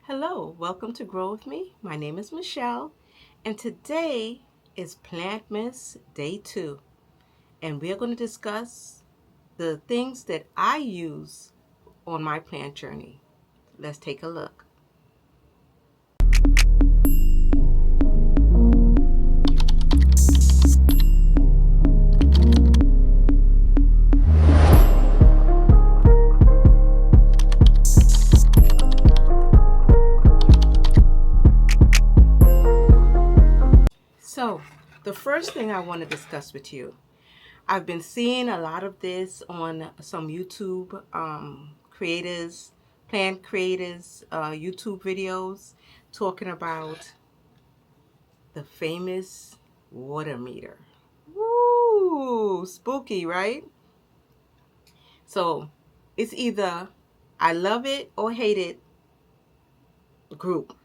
Hello, welcome to Grow With Me. My name is Michelle, and today is Plantmas Day 2, and we're going to discuss the things that I use on my plant journey. Let's take a look. So, the first thing I want to discuss with you, I've been seeing a lot of this on some YouTube creators, plant creators, YouTube videos talking about the famous water meter. Woo! Spooky, right? So it's either I love it or hate it group.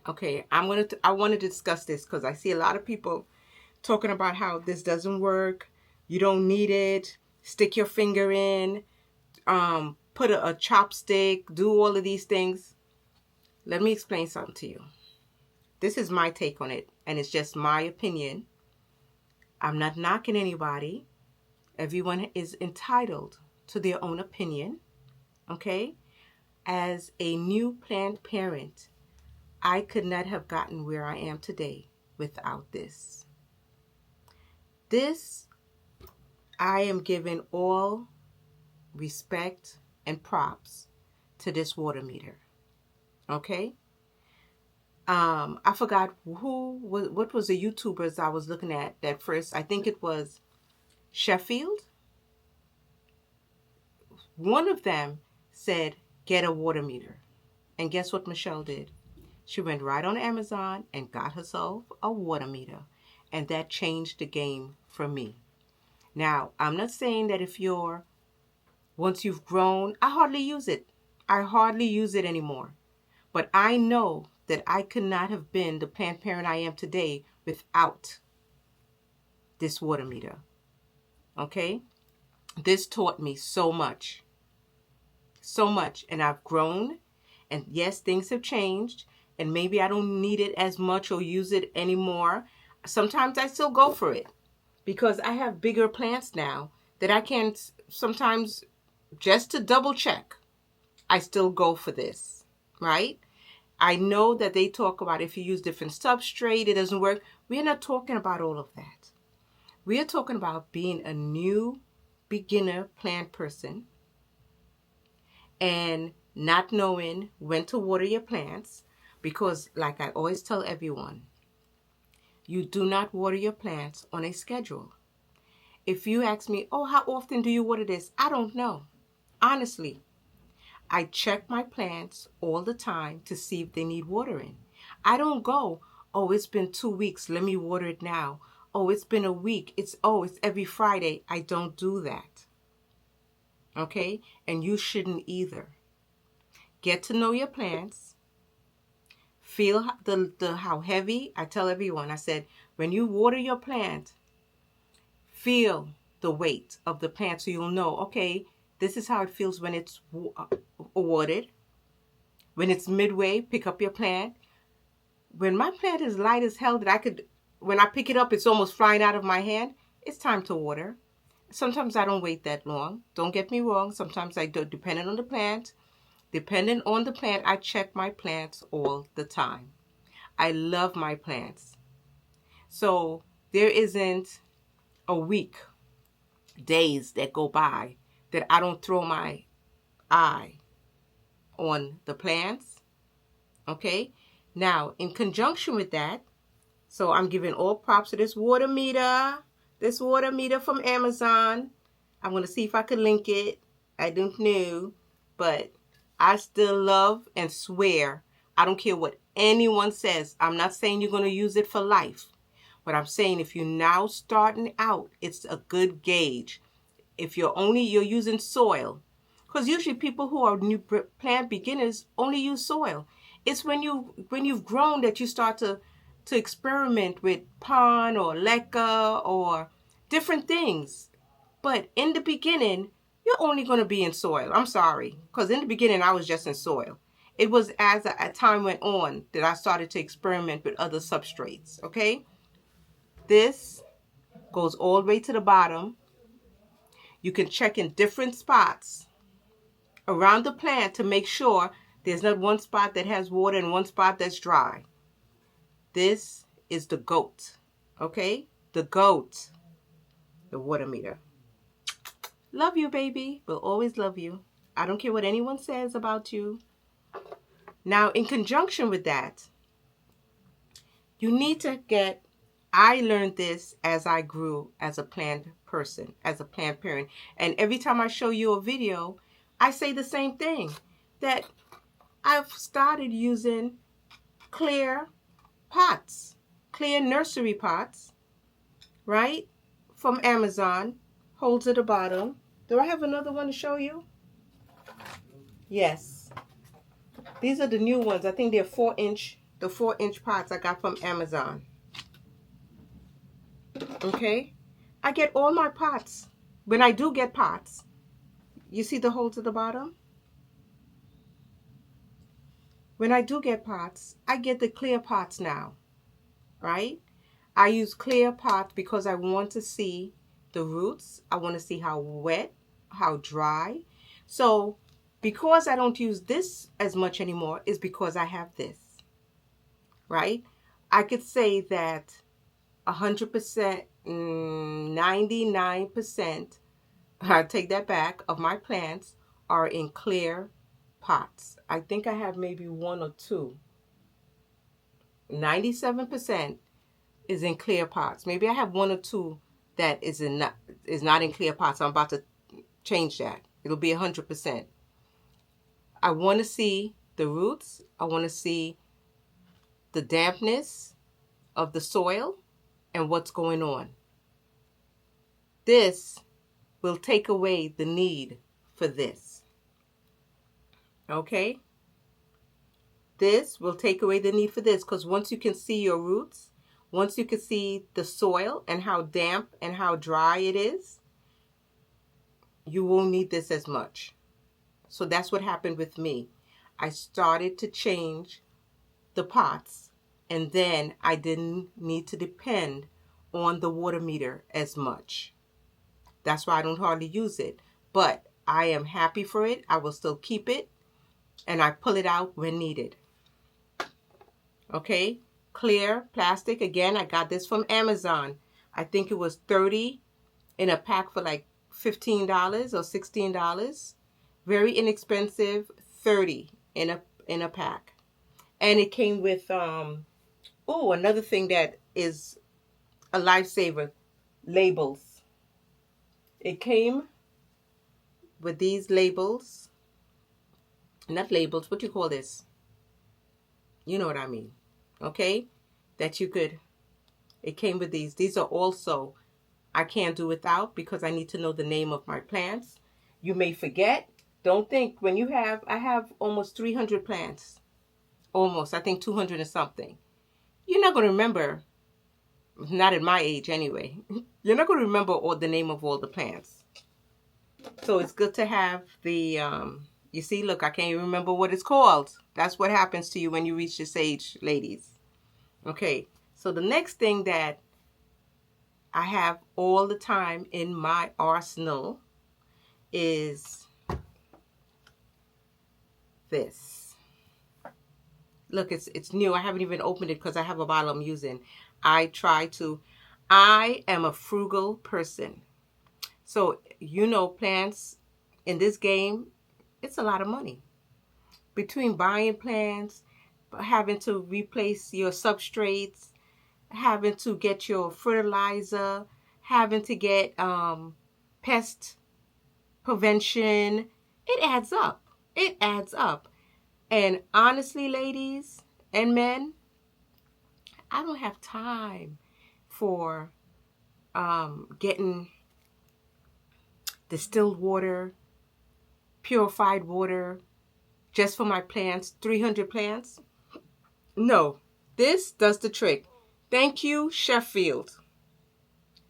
Okay, I want to discuss this because I see a lot of people talking about how this doesn't work. You don't need it. Stick your finger in. Put a chopstick. Do all of these things. Let me explain something to you. This is my take on it, and it's just my opinion. I'm not knocking anybody. Everyone is entitled to their own opinion. Okay? As a new plant parent, I could not have gotten where I am today without this. This, I am giving all respect and props to this water meter. Okay? I forgot what was the YouTubers I was looking at that first. I think it was Sheffield. One of them said, get a water meter. And guess what Michelle did? She went right on Amazon and got herself a water meter. And that changed the game for me. Now, I'm not saying that once you've grown, I hardly use it. I hardly use it anymore. But I know that I could not have been the plant parent I am today without this water meter. Okay? This taught me so much. So much. And I've grown. And yes, things have changed. And maybe I don't need it as much or use it anymore. Sometimes I still go for it because I have bigger plants now that I can sometimes, just to double check, I still go for this, right? I know that they talk about if you use different substrate, it doesn't work. We're not talking about all of that. We are talking about being a new beginner plant person and not knowing when to water your plants, because like I always tell everyone, you do not water your plants on a schedule. If you ask me, oh, how often do you water this? I don't know. Honestly, I check my plants all the time to see if they need watering. I don't go, oh, it's been 2 weeks, let me water it now. Oh, it's been a week, it's every Friday. I don't do that. Okay? And you shouldn't either. Get to know your plants. Feel how heavy. I tell everyone, I said, when you water your plant, feel the weight of the plant so you'll know, okay, this is how it feels when it's watered. When it's midway, pick up your plant. When my plant is light as hell that when I pick it up, it's almost flying out of my hand, it's time to water. Sometimes I don't wait that long. Don't get me wrong. Sometimes I do, depending on the plant. Depending on the plant, I check my plants all the time. I love my plants. So there isn't a week, days that go by that I don't throw my eye on the plants. Okay? Now, in conjunction with that, so I'm giving all props to this water meter from Amazon. I'm going to see if I can link it. I don't know, but I still love and swear. I don't care what anyone says. I'm not saying you're going to use it for life, but I'm saying if you're now starting out, it's a good gauge. If you're using soil, because usually people who are new plant beginners only use soil. It's when you've grown that you start to experiment with pond or leca or different things. But in the beginning, you're only going to be in soil. I'm sorry, because in the beginning I was just in soil. It was as time went on that I started to experiment with other substrates, okay? This goes all the way to the bottom. You can check in different spots around the plant to make sure there's not one spot that has water and one spot that's dry. This is the GOAT, okay? The GOAT, the water meter. Love you, baby. Will always love you. I don't care what anyone says about you. Now, in conjunction with that, you need to get, I learned this as I grew as a plant person, as a plant parent. And every time I show you a video, I say the same thing, that I've started using clear pots, clear nursery pots, right? From Amazon, holds at the bottom. Do I have another one to show you? Yes. These are the new ones. I think they're 4-inch, the 4-inch pots I got from Amazon. Okay? I get all my pots. When I do get pots, you see the holes at the bottom? When I do get pots, I get the clear pots now, right? I use clear pots because I want to see the roots. I want to see how wet, how dry. So because I don't use this as much anymore is because I have this, right? I could say that 100%, 99%, I take that back, of my plants are in clear pots. I think I have maybe one or two. 97% is in clear pots. Maybe I have one or two that is not in clear pots. I'm about to change that. It'll be 100%. I want to see the roots. I want to see the dampness of the soil and what's going on. This will take away the need for this. Okay? This will take away the need for this, because once you can see your roots, once you can see the soil and how damp and how dry it is, you won't need this as much. So that's what happened with me. I started to change the pots, and then I didn't need to depend on the water meter as much. That's why I don't hardly use it. But I am happy for it. I will still keep it, and I pull it out when needed. Okay? Clear plastic. Again, I got this from Amazon. I think it was 30 in a pack for like $15 or $16. Very inexpensive, 30 in a pack. And it came with another thing that is a lifesaver, labels. It came with these labels. Not labels, what do you call this? You know what I mean. Okay? That you could, it came with these. These are also, I can't do without because I need to know the name of my plants. You may forget. Don't think when you have, I have almost 300 plants. Almost, I think 200 and something. You're not going to remember, not at my age anyway. You're not going to remember all the name of all the plants. So it's good to have the, you see, look, I can't even remember what it's called. That's what happens to you when you reach this age, ladies. Okay, so the next thing that I have all the time in my arsenal is this. Look, it's new. I haven't even opened it because I have a bottle I'm using. I am a frugal person. So, you know, plants in this game, it's a lot of money. Between buying plants, having to replace your substrates, having to get your fertilizer, having to get pest prevention, it adds up. It adds up. And honestly, ladies and men, I don't have time for getting distilled water, purified water, just for my plants, 300 plants. No, this does the trick. Thank you, Sheffield.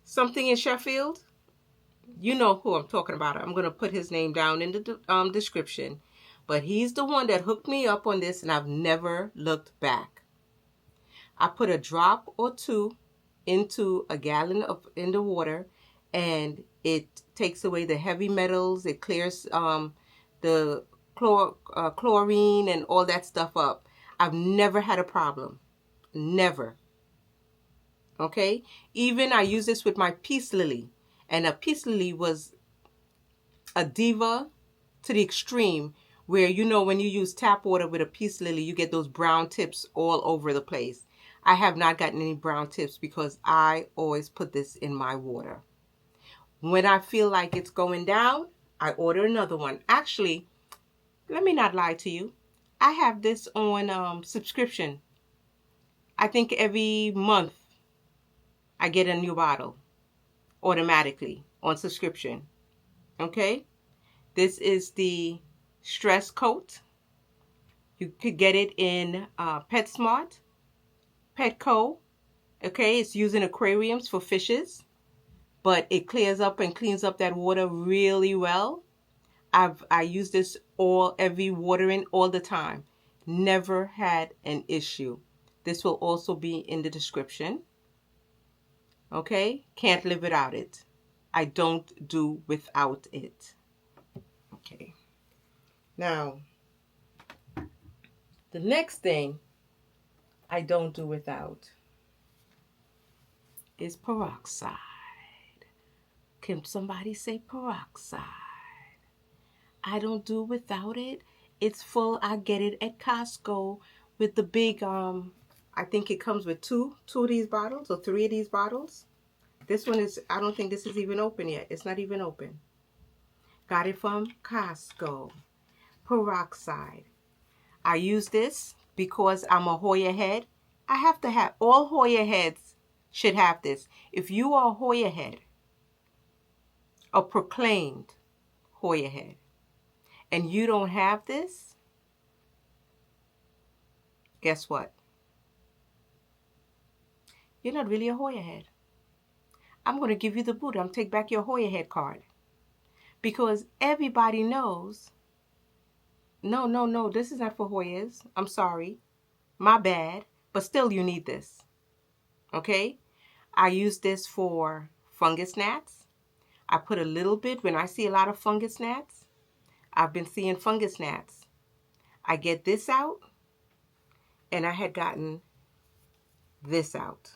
Something in Sheffield? You know who I'm talking about. I'm going to put his name down in the description. But he's the one that hooked me up on this, and I've never looked back. I put a drop or two into a gallon in the water, and it takes away the heavy metals. It clears the chlorine and all that stuff up. I've never had a problem. Never. Okay? Even I use this with my peace lily. And a peace lily was a diva to the extreme, where, you know, when you use tap water with a peace lily, you get those brown tips all over the place. I have not gotten any brown tips because I always put this in my water. When I feel like it's going down, I order another one. Actually, let me not lie to you. I have this on subscription. I think every month I get a new bottle automatically on subscription. Okay? This is the Stress Coat. You could get it in PetSmart, Petco. Okay, it's using aquariums for fishes, but it clears up and cleans up that water really well. I use this every watering all the time. Never had an issue. This will also be in the description. Okay, can't live without it. I don't do without it. Okay. Now, the next thing I don't do without is peroxide. Can somebody say peroxide? I don't do without it. It's full. I get it at Costco with the big, I think it comes with two of these bottles or 3 of these bottles. This one is, I don't think this is even open yet. It's not even open. Got it from Costco. Peroxide. I use this because I'm a Hoya head. I have to have, all Hoya heads should have this. If you are a Hoya head, a proclaimed Hoya head, and you don't have this, guess what? You're not really a Hoya head. I'm going to give you the boot. I'm going to take back your Hoya head card. Because everybody knows, no, this is not for Hoyas. I'm sorry. My bad. But still, you need this. Okay? I use this for fungus gnats. I put a little bit when I see a lot of fungus gnats. I've been seeing fungus gnats. I get this out, and I had gotten this out.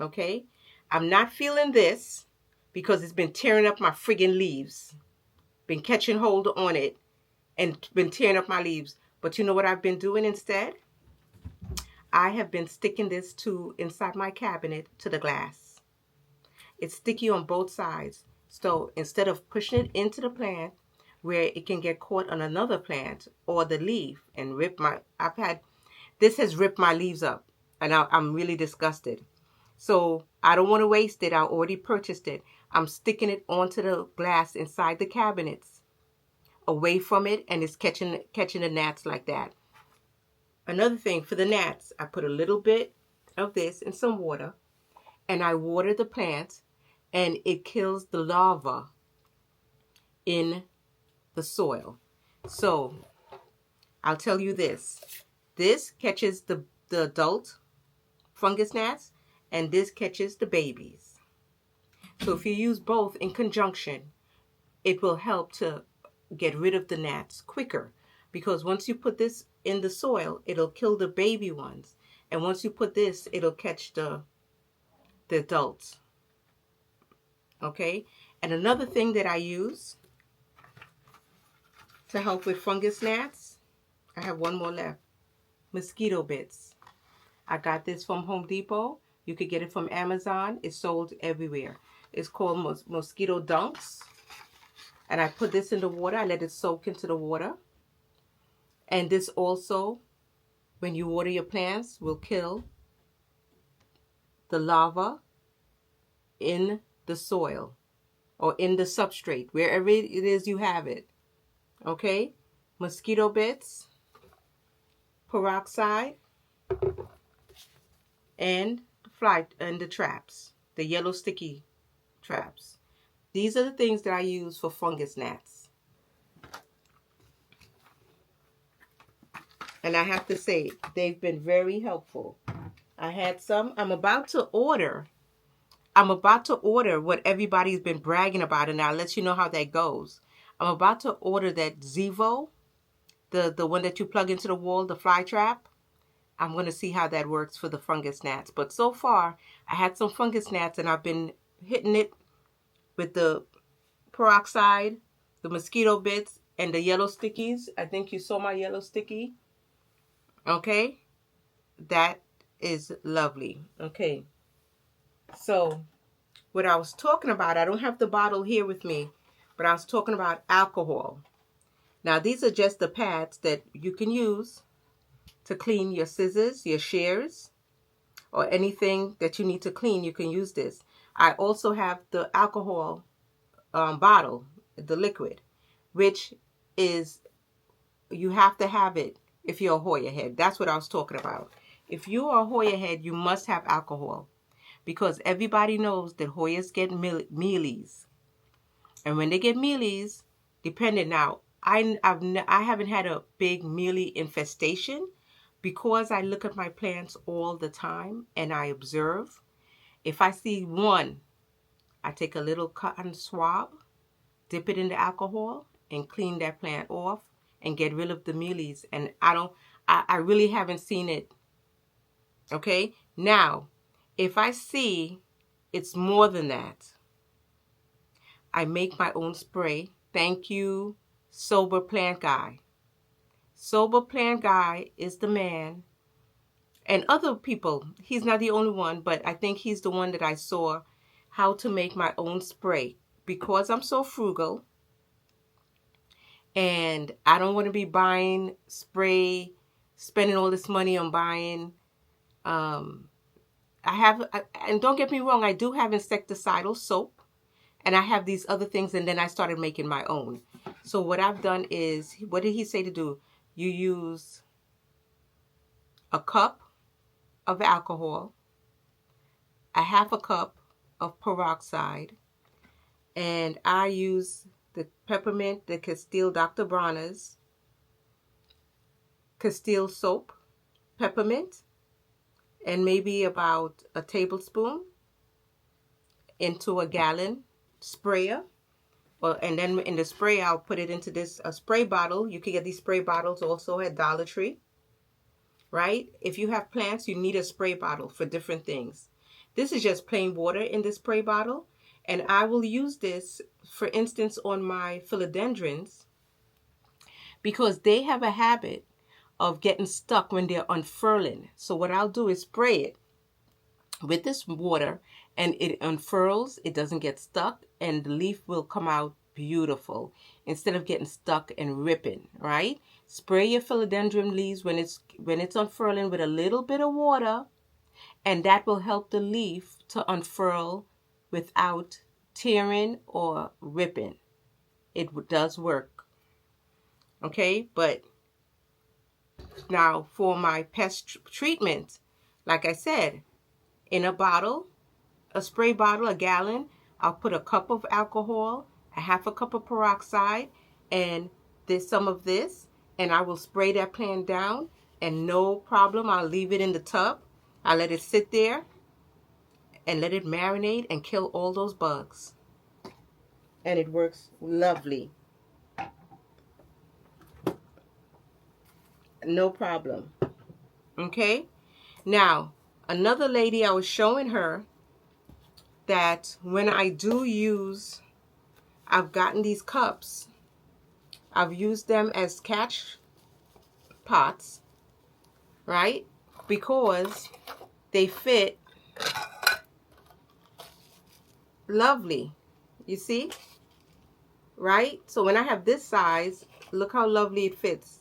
Okay? I'm not feeling this because it's been tearing up my friggin' leaves. Been catching hold on it and been tearing up my leaves. But you know what I've been doing instead? I have been sticking this inside my cabinet to the glass. It's sticky on both sides. So instead of pushing it into the plant where it can get caught on another plant or the leaf and this has ripped my leaves up, and I'm really disgusted. So I don't want to waste it. I already purchased it. I'm sticking it onto the glass inside the cabinets, away from it, and it's catching the gnats like that. Another thing for the gnats, I put a little bit of this in some water, and I water the plant, and it kills the larva in the soil. So I'll tell you this. This catches the adult fungus gnats, and this catches the babies. So if you use both in conjunction, it will help to get rid of the gnats quicker. Because once you put this in the soil, it'll kill the baby ones. And once you put this, it'll catch the adults. Okay? And another thing that I use to help with fungus gnats, I have one more left. Mosquito bits. I got this from Home Depot. You could get it from Amazon. It's sold everywhere. It's called Mosquito Dunks. And I put this in the water. I let it soak into the water. And this also, when you water your plants, will kill the larva in the soil or in the substrate, wherever it is you have it. Okay? Mosquito bits, peroxide, and the traps, the yellow sticky traps. These are the things that I use for fungus gnats. And I have to say, they've been very helpful. I had some. I'm about to order what everybody's been bragging about, and I'll let you know how that goes. I'm about to order that Zevo, the one that you plug into the wall, the fly trap. I'm going to see how that works for the fungus gnats. But so far, I had some fungus gnats, and I've been hitting it with the peroxide, the mosquito bits, and the yellow stickies. I think you saw my yellow sticky. Okay? That is lovely. Okay. So, what I was talking about, I don't have the bottle here with me, but I was talking about alcohol. Now, these are just the pads that you can use to clean your scissors, your shears, or anything that you need to clean. You can use this. I also have the alcohol bottle, the liquid, which is, you have to have it if you're a Hoya head. That's what I was talking about. If you are a Hoya head, you must have alcohol, because everybody knows that Hoyas get mealies. And when they get mealies, depending now, I haven't had a big mealy infestation because I look at my plants all the time and I observe. If I see one, I take a little cotton swab, dip it in the alcohol, and clean that plant off and get rid of the mealies. And I really haven't seen it. Okay? Now, if I see it's more than that, I make my own spray. Thank you, Sober Plant Guy. Sober Plant Guy is the man. And other people, he's not the only one, but I think he's the one that I saw how to make my own spray. Because I'm so frugal and I don't want to be buying spray, spending all this money on buying. And don't get me wrong, I do have insecticidal soap. And I have these other things, and then I started making my own. So what I've done is, what did he say to do? You use a cup of alcohol, a half a cup of peroxide, and I use the peppermint, the Castile Dr. Bronner's Castile soap, peppermint, and maybe about a tablespoon into a gallon sprayer. And then in the spray, I'll put it into this spray bottle. You can get these spray bottles also at Dollar Tree, right? If you have plants, you need a spray bottle for different things. This is just plain water in the spray bottle. And I will use this, for instance, on my philodendrons, because they have a habit of getting stuck when they're unfurling. So what I'll do is spray it with this water, and it unfurls, it doesn't get stuck, and the leaf will come out beautiful instead of getting stuck and ripping, right? Spray your philodendron leaves when it's unfurling with a little bit of water, and that will help the leaf to unfurl without tearing or ripping. It does work. Okay, but now for my pest treatment, like I said, in a bottle, a spray bottle, a gallon, I'll put a cup of alcohol, a half a cup of peroxide, and there's some of this, and I will spray that plant down, and no problem, I'll leave it in the tub. I'll let it sit there and let it marinate and kill all those bugs. And it works lovely. No problem. Okay? Now, another lady, I was showing her that when I do use, I've gotten these cups. I've used them as catch pots, right? Because they fit lovely. You see? Right? So when I have this size, look how lovely it fits.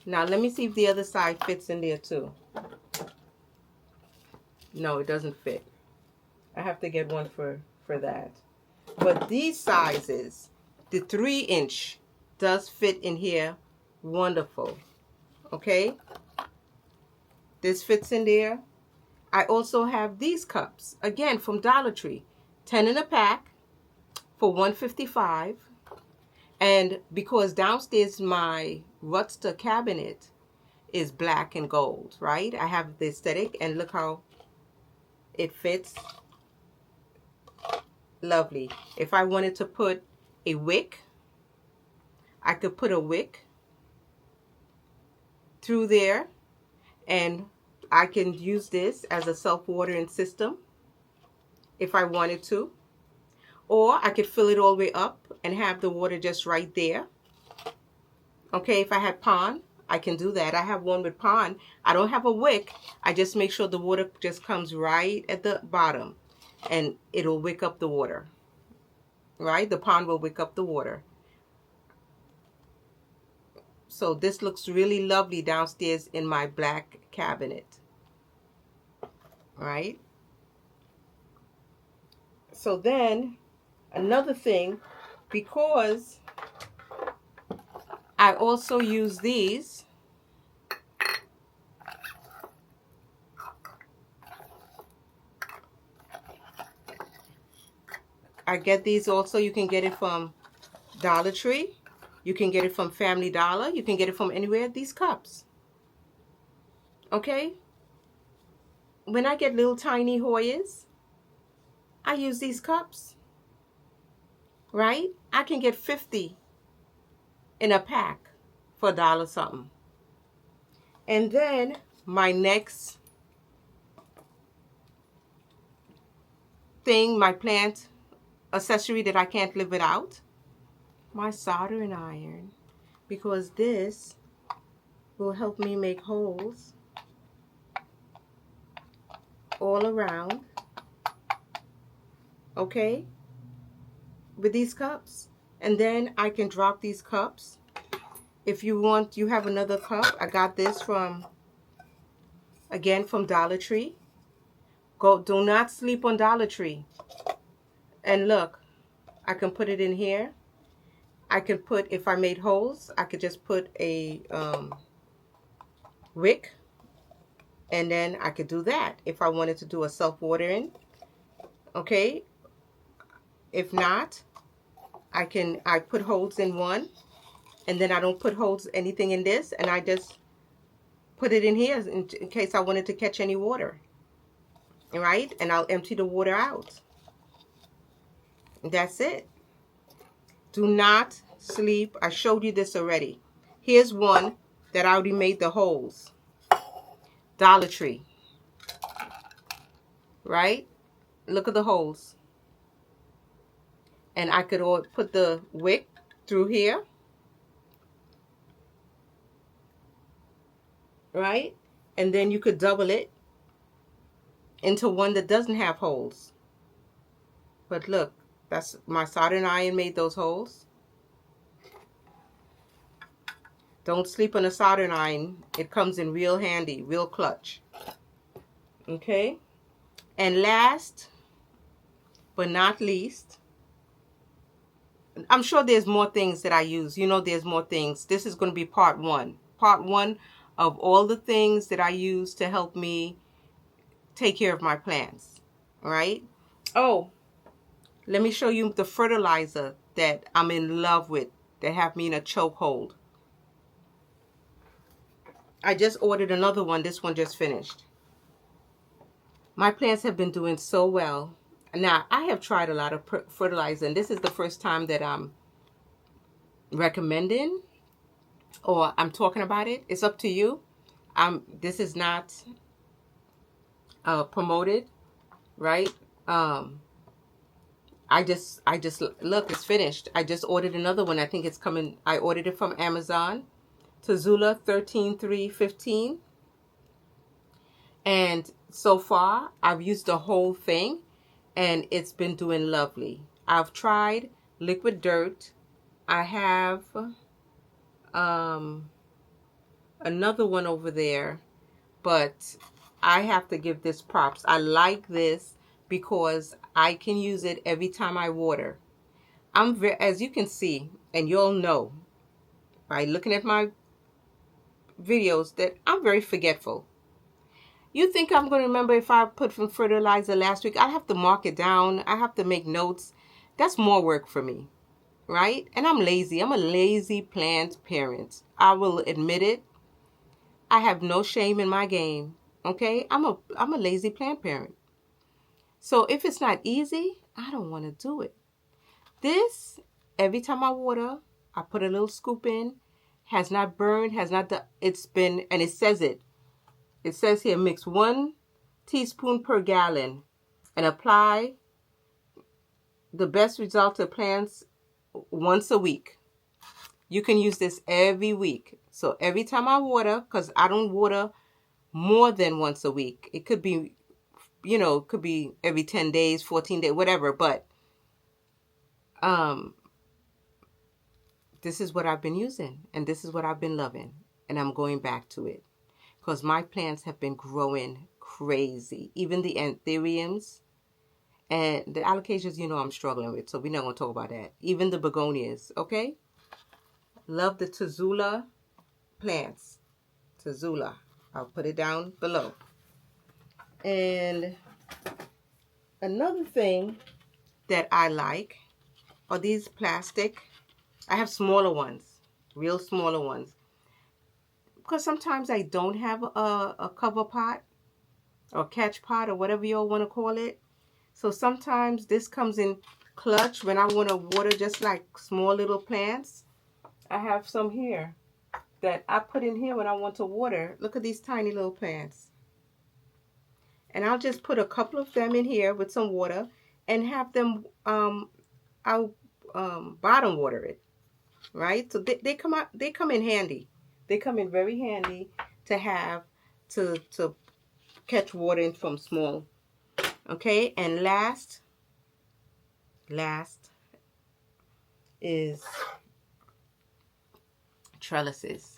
Now let me see if the other side fits in there too. No, it doesn't fit. I have to get one for that. But these sizes, the 3-inch does fit in here wonderful. Okay? This fits in there. I also have these cups, again from Dollar Tree. 10 in a pack for $1.55. And because downstairs my Rutster cabinet is black and gold, right? I have the aesthetic, and look how it fits. Lovely. If I wanted to put a wick, I could put a wick through there, and I can use this as a self-watering system if I wanted to. Or I could fill it all the way up and have the water just right there. Okay, if I had pond, I can do that. I have one with pond. I don't have a wick. I just make sure the water just comes right at the bottom, and it'll wick up the water. Right? The pond will wick up the water. So this looks really lovely downstairs in my black cabinet. Right? So then, another thing, because I also use these, I get these also. You can get it from Dollar Tree. You can get it from Family Dollar. You can get it from anywhere. These cups. Okay? When I get little tiny Hoyas, I use these cups. Right? I can get 50 in a pack for $1 something. And then my next thing, my plant accessory that I can't live without, my soldering iron, because this will help me make holes all around, okay, with these cups. And then I can drop these cups. If you want, you have another cup. I got this from, again, from Dollar Tree. Do not sleep on Dollar Tree. And look, I can put it in here. I could put, if I made holes, I could just put a wick, and then I could do that if I wanted to do a self-watering. Okay. If not, I put holes in one, and then I don't put holes anything in this, and I just put it in here in case I wanted to catch any water. Right? And I'll empty the water out. That's it. Do not sleep. I showed you this already. Here's one that I already made the holes. Dollar Tree. Right? Look at the holes. And I could put the wick through here. Right? And then you could double it into one that doesn't have holes. But look, that's my soldering iron made those holes. Don't sleep on a soldering iron. It comes in real handy, real clutch. Okay? And last but not least, I'm sure there's more things that I use. You know there's more things. This is going to be part one. Part one of all the things that I use to help me take care of my plants. Right? Oh, let me show you the fertilizer that I'm in love with, that have me in a chokehold. I just ordered another one. This one just finished. My plants have been doing so well. Now, I have tried a lot of fertilizer, and this is the first time that I'm recommending or I'm talking about it. It's up to you. This is not promoted, right? I just look, it's finished. I just ordered another one. I think it's coming. I ordered it from Amazon. Tazula 13315. And so far, I've used the whole thing, and it's been doing lovely. I've tried liquid dirt. I have another one over there, but I have to give this props. I like this because I can use it every time I water. As you can see, and you'll know by looking at my videos, that I'm very forgetful. You think I'm going to remember if I put some fertilizer last week? I have to mark it down. I have to make notes. That's more work for me, right? And I'm lazy. I'm a lazy plant parent. I will admit it. I have no shame in my game. Okay? I'm a lazy plant parent. So if it's not easy, I don't want to do it. This, every time I water, I put a little scoop in, has not burned, has not done, it's been, and it says it. It says here, mix 1 teaspoon per gallon and apply the best result to plants once a week. You can use this every week. So every time I water, because I don't water more than once a week. It could be, it could be every 10 days, 14 days, whatever. But this is what I've been using, and this is what I've been loving, and I'm going back to it because my plants have been growing crazy. Even the anthuriums and the alocasias, I'm struggling with, so we're not going to talk about that. Even the begonias, okay? Love the Tazula plants. Tazula. I'll put it down below. And another thing that I like are these plastic. I have smaller ones, real smaller ones. Because sometimes I don't have a cover pot or catch pot or whatever you all want to call it. So sometimes this comes in clutch when I want to water just like small little plants. I have some here that I put in here when I want to water. Look at these tiny little plants. And I'll just put a couple of them in here with some water and have them, I'll bottom water it, right? So they come in handy. They come in very handy to have to catch water in from small. Okay, and last is trellises.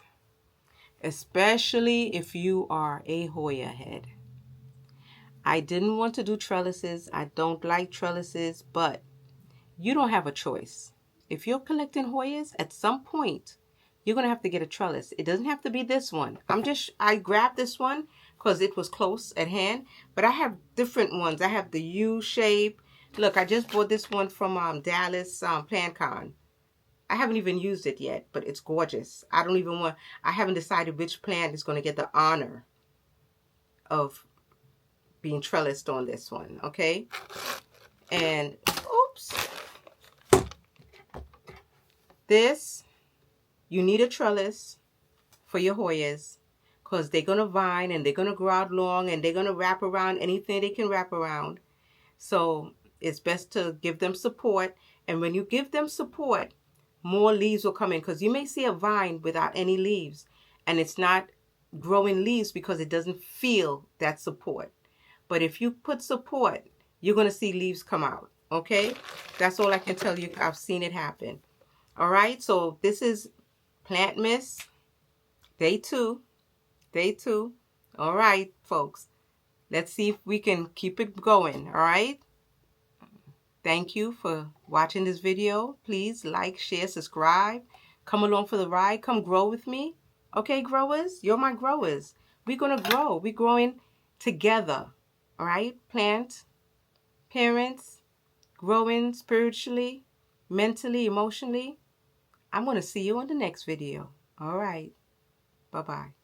Especially if you are a Hoya head. I didn't want to do trellises. I don't like trellises, but you don't have a choice. If you're collecting Hoyas, at some point, you're going to have to get a trellis. It doesn't have to be this one. I grabbed this one because it was close at hand, but I have different ones. I have the U shape. Look, I just bought this one from Dallas PlantCon. I haven't even used it yet, but it's gorgeous. I haven't decided which plant is going to get the honor of being trellised on this one, okay? And, oops. This, you need a trellis for your Hoyas because they're going to vine and they're going to grow out long and they're going to wrap around anything they can wrap around. So it's best to give them support. And when you give them support, more leaves will come in because you may see a vine without any leaves and it's not growing leaves because it doesn't feel that support. But if you put support, you're going to see leaves come out. Okay? That's all I can tell you. I've seen it happen. All right? So this is Plantmas Day 2. Day 2. All right, folks. Let's see if we can keep it going. All right? Thank you for watching this video. Please like, share, subscribe. Come along for the ride. Come grow with me. Okay, growers? You're my growers. We're going to grow. We're growing together. All right? Plant, parents, growing spiritually, mentally, emotionally. I'm going to see you on the next video. All right. Bye-bye.